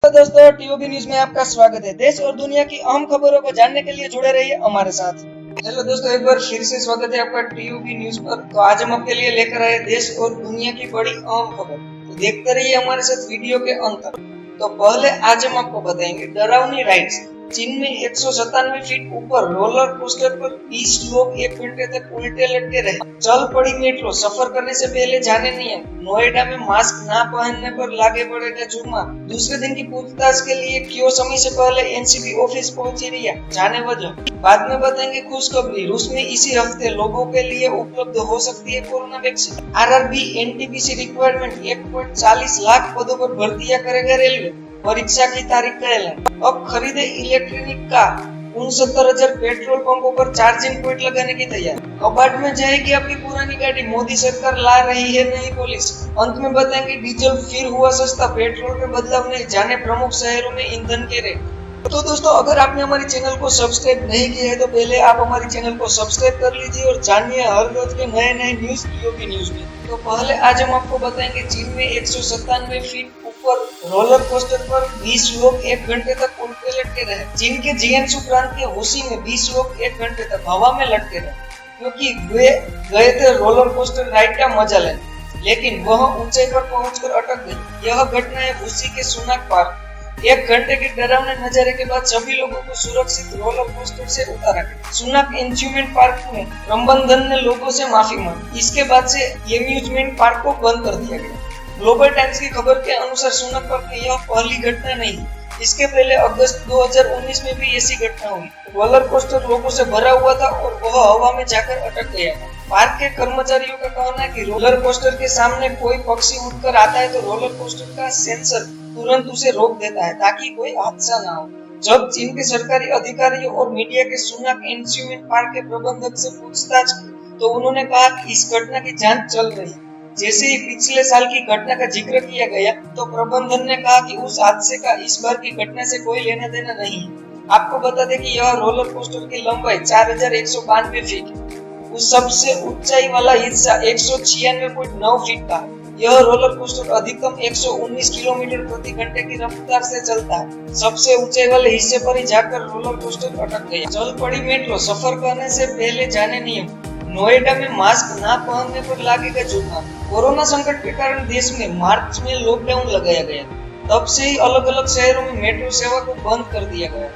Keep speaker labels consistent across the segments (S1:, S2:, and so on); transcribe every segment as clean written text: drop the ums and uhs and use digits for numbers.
S1: तो दोस्तों टीओबी न्यूज में आपका स्वागत है। देश और दुनिया की अहम खबरों को जानने के लिए जुड़े रहिए हमारे साथ। हेलो दोस्तों, एक बार फिर से स्वागत है आपका टीओबी न्यूज पर। तो आज हम आपके लिए लेकर आए देश और दुनिया की बड़ी अहम खबर। तो देखते रहिए हमारे साथ वीडियो के अंत तक। तो पहले आज हम आपको बताएंगे डरावनी राइड्स। चीन में 197 फीट ऊपर रोलर कोस्टर पर 20 लोग 1 घंटे तक उल्टे लटके रहे। चल पड़ी मेट्रो, सफर करने से पहले जाने नियम। नोएडा में मास्क ना पहनने पर लागे पड़ेगा जुर्माना। दूसरे दिन की पूछताछ के लिए क्यों समय से पहले एनसीबी ऑफिस पहुंची रिया, जाने वजह। बाद में बताएंगे खुशखबरी, रूस में इसी हफ्ते लोगों के लिए उपलब्ध हो सकती है corona vaccine. RRB NTPC requirement 1.40 lakh पदों पर भर्तियां करेगा रेलवे। परीक्षा की तारीख का ऐलान। अब खरीदे इलेक्ट्रिक कार। 69,000 पेट्रोल पंपों पर चार्जिंग पॉइंट लगाने की तैयारी। कबाड़ में जाएगी आपकी पुरानी गाड़ी, मोदी सरकार ला रही है नई पॉलिसी। अंत में बताएंगे डीजल फिर हुआ सस्ता, पेट्रोल में बदलाव नहीं, जाने प्रमुख शहरों में ईंधन के रेट। तो दोस्तों, अगर आपने हमारे चैनल को सब्सक्राइब नहीं किया है तो पहले आप हमारे चैनल को सब्सक्राइब कर लीजिए और जानिए हर रोज के नए नए न्यूज टीओबी न्यूज में। तो पहले आज हम आपको बताएंगे चीन में 197 फीट ऊपर रोलर कोस्टर पर 20 लोग 1 घंटे तक उल्टे लटके रहे। चीन के जियांसू प्रांत के होशी में 20 लोग 1 घंटे तक हवा में लटके रहे, क्योंकि वे गए थे रोलर कोस्टर राइड का मजा लेने, लेकिन वह ऊंचाई पर पहुंचकर अटक गई। यह घटना है होशी के सुनाक पार्क। 1 घंटे के डरावने नजारे के बाद सभी लोगों को सुरक्षित रोलर कोस्टर से उतारा गया। सुनाक एम्यूजमेंट पार्क में प्रबंधन ने लोगों से माफी मांगी। इसके बाद से एम्यूजमेंट पार्क को बंद कर दिया गया। ग्लोबल टाइम्स की खबर के अनुसार सुनाक पार्क में यह पहली घटना नहीं, इसके पहले अगस्त 2019 में भी ऐसी घटना हुई। रोलर कोस्टर लोगों से भरा हुआ था और वह हवा में जाकर अटक गया था। पार्क के कर्मचारियों का कहना है कि रोलर कोस्टर के सामने कोई पक्षी उड़कर आता है तो रोलर कोस्टर का सेंसर तुरंत उसे रोक देता है ताकि कोई हादसा न हो। जब चीन के सरकारी अधिकारियों और मीडिया के सुनाक एम्यूजमेंट पार्क के प्रबंधक से पूछताछ की तो उन्होंने कहा कि इस घटना की जांच चल रही है। जैसे ही पिछले साल की घटना का जिक्र किया गया तो प्रबंधन ने कहा कि उस हादसे का इस बार की घटना से कोई लेना देना नहीं है। आपको बता दें कि यह रोलर कोस्टर की लंबाई 4192 फीट है। उस सबसे ऊंचाई वाला हिस्सा 196.9 फीट का है। यह रोलर कोस्टर अधिकतम 119 किलोमीटर प्रति घंटे की रफ्तार से चलता है। सबसे ऊंचाई वाले हिस्से पर ही जाकर रोलर कोस्टर अटक गया। चल पड़ी मेट्रो, सफर करने से पहले जाने नियम। नोएडा में मास्क ना पहनने पर लागेगा जुर्माना। कोरोना संकट के कारण देश में मार्च में लॉकडाउन लगाया गया, तब से ही अलग अलग शहरों में मेट्रो सेवा को बंद कर दिया गया।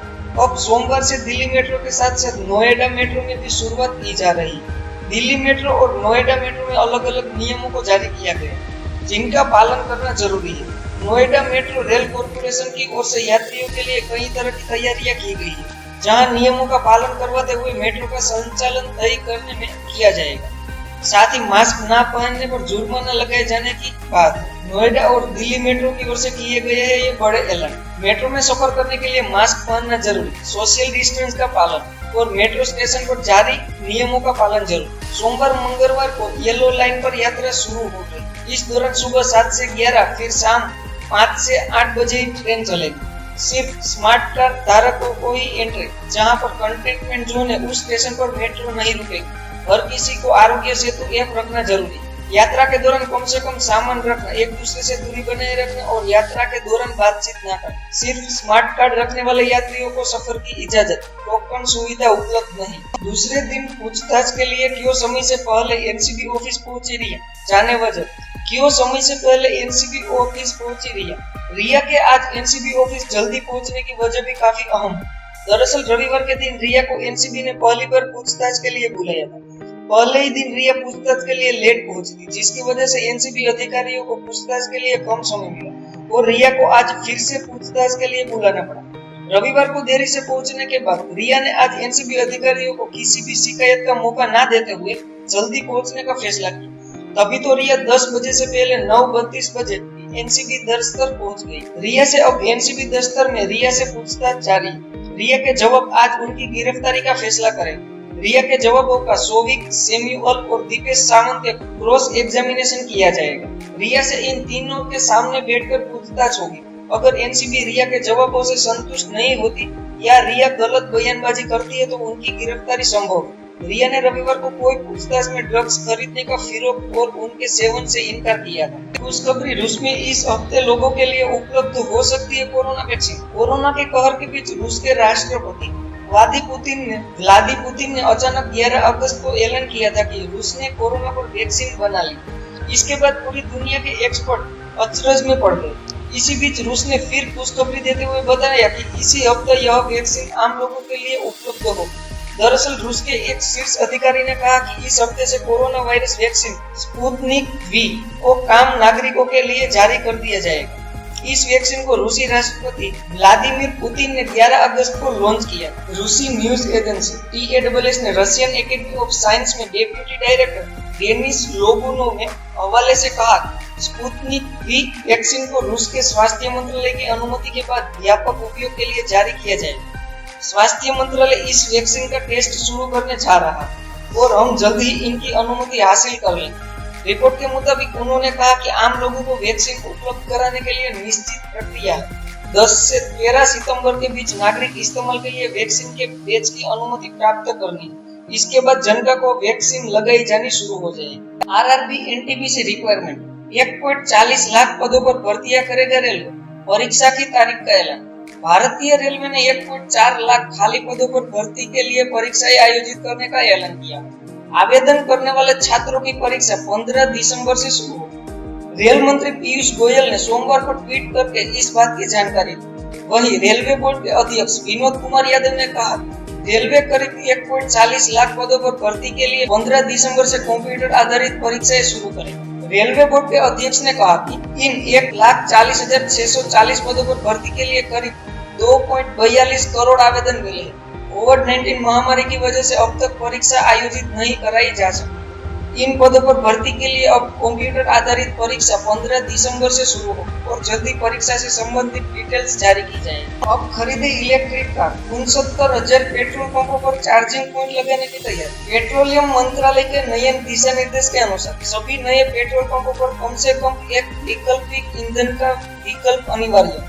S1: अब सोमवार से दिल्ली मेट्रो के साथ साथ नोएडा मेट्रो में भी शुरुआत की जा रही है। दिल्ली मेट्रो और नोएडा मेट्रो में अलग अलग नियमों को जारी किया गया, जिनका पालन करना जरूरी है। नोएडा मेट्रो रेल कॉर्पोरेशन की ओर से यात्रियों के लिए कई तरह की तैयारियां की गई है, जहां नियमों का पालन करवाते हुए मेट्रो का संचालन तय करने में किया जाएगा। साथ ही मास्क ना पहनने पर जुर्माना लगाए जाने की बात नोएडा और दिल्ली मेट्रो की ओर से किए गए हैं ये बड़े ऐलान। मेट्रो में सफर करने के लिए मास्क पहनना जरूरी, सोशल डिस्टेंस का पालन और मेट्रो स्टेशन पर जारी नियमों का पालन जरूरी। सोमवार मंगलवार को येलो लाइन पर यात्रा शुरू हो गई। इस दौरान सुबह 7 से 11 फिर शाम 5 से 8 बजे ट्रेन चलेगी। सिर्फ स्मार्ट कार्ड धारकों को ही एंट्री। जहां पर कंटेनमेंट जोन है उस स्टेशन पर मेट्रो नहीं रुकेगी। हर किसी को आरोग्य सेतु ऐप रखना जरूरी। यात्रा के दौरान कम से कम सामान रखना, एक दूसरे से दूरी बनाए रखना और यात्रा के दौरान बातचीत न करना। सिर्फ स्मार्ट कार्ड रखने वाले यात्रियों को सफर की इजाजत, टोकन सुविधा उपलब्ध नहीं। दूसरे दिन पूछताछ के लिए क्यों समय से पहले एनसीबी ऑफिस पहुंची रिया, जाने वजह। क्यों समय से पहले एनसीबी ऑफिस पहुंची रिया के आज एनसीबी ऑफिस जल्दी पहुंचने की वजह भी काफी अहम है। दरअसल रविवार के दिन रिया को एनसीबी ने पहली बार पूछताछ के लिए बुलाया था। पहले ही दिन रिया पूछताछ के लिए लेट पहुंची, जिसकी वजह से एनसीबी अधिकारियों को पूछताछ के लिए कम समय मिला और रिया को आज फिर से पूछताछ के लिए बुलाना पड़ा। रविवार को देरी से पहुंचने के बाद रिया ने आज एनसीबी अधिकारियों को किसी भी शिकायत का मौका न देते हुए जल्दी पहुंचने का फैसला किया। तभी तो रिया 10 बजे से पहले 9:32 बजे एनसीबी दफ्तर पहुंच गई। रिया से अब एनसीबी दफ्तर में रिया से पूछताछ जारी। रिया के जवाब आज उनकी गिरफ्तारी का फैसला करेंगे। रिया के जवाबों का सोविक, सैमुअल और दीपेश सावंत के क्रॉस एग्जामिनेशन किया जाएगा। रिया से इन तीनों के सामने बैठकर पूछताछ होगी। अगर एनसीबी रिया के जवाबों से संतुष्ट नहीं होती या रिया गलत बयानबाजी करती है तो उनकी गिरफ्तारी संभव है। रिया ने रविवार को कोई पूछताछ में ड्रग्स खरीदने का फिरौत और उनके सेवन से इनकार किया था। खुशखबरी, रूस में इस हफ्ते लोगों के लिए उपलब्ध हो सकती है कोरोना वैक्सीन। कोरोना के कहर के बीच रूस के राष्ट्रपति व्लादिमीर पुतिन ने अचानक 11 अगस्त को ऐलान किया था कि रूस ने कोरोना पर वैक्सीन बना ली। इसके बाद पूरी दुनिया के एक्सपर्ट अचरज में पड़ गए। इसी बीच रूस ने फिर खुशखबरी देते हुए बताया कि इसी हफ्ते यह वैक्सीन आम लोगों के लिए उपलब्ध होगी। दरअसल रूस के एक शीर्ष अधिकारी ने कहा कि इस हफ्ते से corona virus vaccine Sputnik V को आम नागरिकों के लिए जारी कर दिया जाएगा। इस वैक्सीन को रूसी राष्ट्रपति व्लादिमीर पुतिन ने 11 अगस्त को लॉन्च किया। रूसी न्यूज एजेंसी TASS ने रशियन एकेडमी ऑफ साइंस में डेप्यूटी डायरेक्टर डेनिस लोगुनोव ने हवाले से कहा स्पुतनिक वी वैक्सीन को रूस के स्वास्थ्य मंत्रालय की अनुमति के बाद व्यापक उपयोग के लिए जारी किया जाएगा। स्वास्थ्य मंत्रालय इस वैक्सीन का टेस्ट शुरू करने जा रहा है और हम जल्द ही इनकी अनुमति हासिल कर लेंगे। रिपोर्ट के मुताबिक उन्होंने कहा कि आम लोगों को वैक्सीन उपलब्ध कराने के लिए निश्चित प्रक्रिया है। 10 से 13 सितंबर के बीच नागरिक इस्तेमाल के लिए वैक्सीन के बैच की अनुमति प्राप्त करनी है। इसके बाद जनता को वैक्सीन लगाई जानी शुरू हो जाएगी। RRB NTPC रिक्वायरमेंट 1.40 लाख पदों पर भर्तियां करेगा रेलवे। परीक्षा की तारीख का ऐलान। भारतीय रेलवे ने 1.4 लाख खाली पदों पर भर्ती के लिए परीक्षाएं आयोजित करने का ऐलान किया। आवेदन करने वाले छात्रों की परीक्षा 15 दिसंबर से शुरू होगी। रेल मंत्री पीयूष गोयल ने सोमवार को ट्वीट करके इस बात की जानकारी दी। वहीं रेलवे बोर्ड के अध्यक्ष विनोद कुमार यादव ने कहा रेलवे करीब 1.40 लाख पदों पर भर्ती के लिए 15 दिसंबर से कंप्यूटर आधारित परीक्षाएं शुरू करेगी। रेलवे बोर्ड के अध्यक्ष ने कहा कि इन 1,40,640 पदों पर भर्ती के लिए करीब 2.42 करोड़ आवेदन मिले। कोविड-19 महामारी की वजह से अब तक परीक्षा आयोजित नहीं कराई जा सकी। इन पदों पर भर्ती के लिए अब कंप्यूटर आधारित परीक्षा 15 दिसंबर से शुरू होगी और जल्दी परीक्षा से संबंधित डिटेल्स जारी की जाएगी। अब खरीदे इलेक्ट्रिक कार। 69,000 पेट्रोल पंपों पर चार्जिंग पॉइंट लगाने की तैयारी। पेट्रोलियम मंत्रालय के नए दिशा निर्देश के अनुसार सभी नए पेट्रोल पंपों पर कम से कम एक वैकल्पिक ईंधन का विकल्प अनिवार्य है।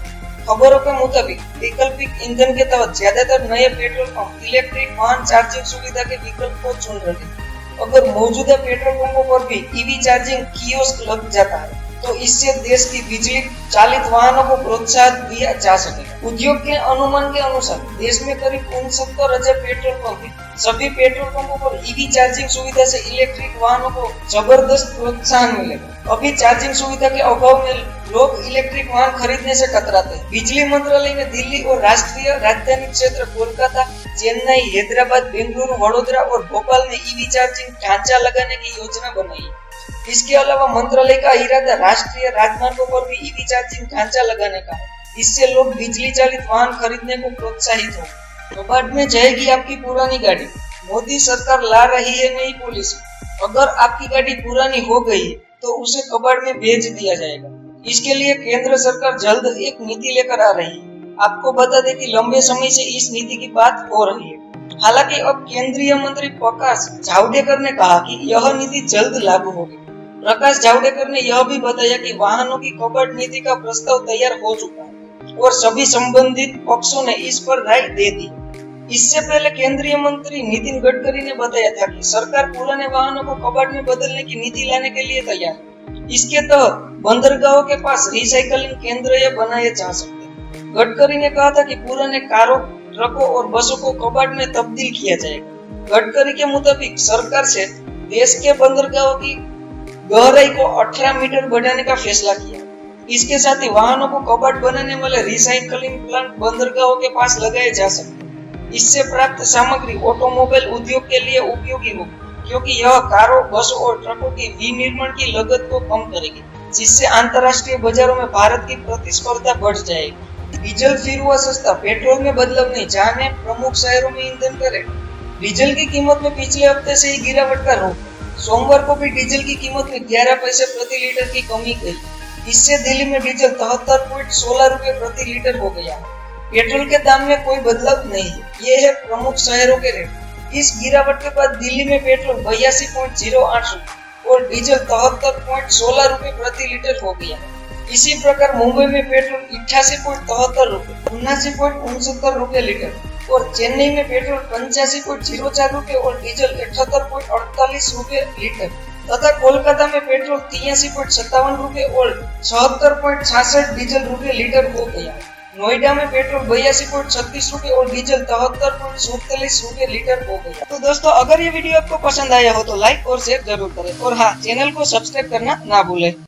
S1: खबरों के मुताबिक वैकल्पिक ईंधन के तहत ज्यादातर नए पेट्रोल पंप इलेक्ट्रिक वाहन चार्जिंग सुविधा के विकल्प को चुन रहे हैं। अगर मौजूदा पेट्रोल पंपों पर भी EV चार्जिंग कियोस्क लग जाता है तो इससे देश की बिजली चालित वाहनों को प्रोत्साहन दिया जा सकेगा। उद्योग के अनुमान के अनुसार देश में करीब 69,000 पेट्रोल पंप हैं। सभी पेट्रोल पंपों पर EV चार्जिंग सुविधा से इलेक्ट्रिक वाहनों को जबरदस्त प्रोत्साहन मिलेगा। अभी चार्जिंग सुविधा के अभाव में लोग इलेक्ट्रिक वाहन खरीदने से कतराते हैं। बिजली मंत्रालय ने दिल्ली और राष्ट्रीय राजधानी क्षेत्र कोलकाता, चेन्नई, हैदराबाद, बेंगलुरु, वडोदरा और भोपाल में EV चार्जिंग ढांचा लगाने की योजना बनाई। इसके अलावा मंत्रालय का इरादा राष्ट्रीय राजमार्गों पर भी EV चार्जिंग ढांचा लगाने का है। इससे लोग बिजली चालित वाहन खरीदने को प्रोत्साहित होंगे। कबाड़ में जाएगी आपकी पुरानी गाड़ी। मोदी सरकार ला रही है नई पॉलिसी। अगर आपकी गाड़ी पुरानी हो गई तो उसे कबाड़ में भेज दिया जाएगा। इसके लिए केंद्र सरकार जल्द एक नीति लेकर आ रही है। आपको बता दें कि लंबे समय से इस नीति की बात हो रही है। हालांकि अब केंद्रीय मंत्री प्रकाश जावड़ेकर ने कहा कि यह नीति जल्द लागू होगी। प्रकाश जावड़ेकर ने यह भी बताया कि वाहनों की कबाड़ नीति का प्रस्ताव तैयार हो चुका है और सभी संबंधित पक्षों ने इस पर राय दे दी। इससे पहले केंद्रीय मंत्री नितिन गडकरी ने बताया था कि सरकार पुराने वाहनों को कबाड़ में बदलने की नीति लाने के लिए तैयार है। इसके तहत बंदरगाहों के पास रिसाइकलिंग केंद्र बनाए जा सकते हैं। गडकरी ने कहा था कि पुराने कारों, ट्रकों और बसों को कबाड़ में तब्दील किया जाएगा। गडकरी के मुताबिक सरकार से देश के बंदरगाहों की गहराई को 18 मीटर बढ़ाने का फैसला किया। इसके साथ ही वाहनों को कबाड़ बनाने वाले रिसाइकलिंग प्लांट बंदरगाहों के पास लगाए जा सकते हैं। इससे प्राप्त सामग्री ऑटोमोबाइल उद्योग के लिए उपयोगी होगी, क्योंकि यह कारों, बसों और ट्रकों की विनिर्माण की लागत को कम करेगी, जिससे अंतर्राष्ट्रीय बाजारों में भारत की प्रतिस्पर्धा बढ़ जाएगी। डीजल फिर हुआ सस्ता, पेट्रोल में बदलाव नहीं, जाने प्रमुख शहरों में ईंधन का रेट। डीजल की कीमत में पिछले हफ्ते से ही गिरावट का रुख। सोमवार को भी डीजल की कीमत में 11 पैसे प्रति लीटर की कमी गई। इससे दिल्ली में डीजल 73.16 रुपए प्रति लीटर हो गया। पेट्रोल के दाम में कोई बदलाव नहीं है। ये है प्रमुख शहरों के रेट। इस गिरावट के बाद दिल्ली में पेट्रोल 82.08 रुपए और डीजल 73.16 रुपए प्रति लीटर हो गया। इसी प्रकार मुंबई में पेट्रोल 88.73 रुपए, 79.69 रुपए लीटर, और चेन्नई में पेट्रोल 85.04 रुपए और डीजल 78.48 रुपए लीटर तथा कोलकाता में पेट्रोल 83.57 रुपए और 76.66 डीजल रुपए लीटर हो गया। नोएडा में पेट्रोल 82.36 रुपए और डीजल 73.47 रुपए लीटर हो गया। तो दोस्तों, अगर ये वीडियो आपको पसंद आया हो तो लाइक और शेयर जरूर करें और हाँ, चैनल को सब्सक्राइब करना ना भूलें।